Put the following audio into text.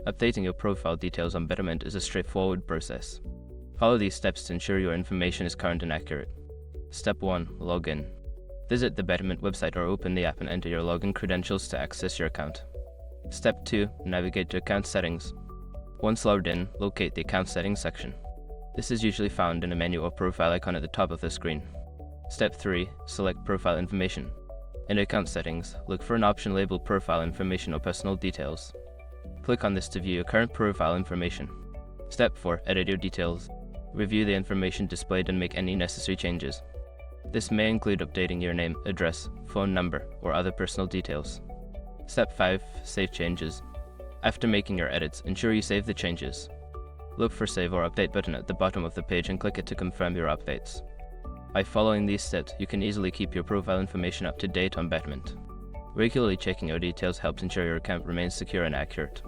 Updating your profile details on Betterment is a straightforward process. Follow these steps to ensure your information is current and accurate. Step 1. Login. Visit the Betterment website or open the app and enter your login credentials to access your account. Step 2. Navigate to Account Settings. Once logged in, locate the Account Settings section. This is usually found in a menu or profile icon at the top of the screen. Step 3. Select Profile Information. In Account Settings, look for an option labeled Profile Information or Personal Details. Click on this to view your current profile information. Step 4. Edit your details. Review the information displayed and make any necessary changes. This may include updating your name, address, phone number, or other personal details. Step 5. Save changes. After making your edits, ensure you save the changes. Look for Save or Update button at the bottom of the page and click it to confirm your updates. By following these steps, you can easily keep your profile information up to date on Betterment. Regularly checking your details helps ensure your account remains secure and accurate.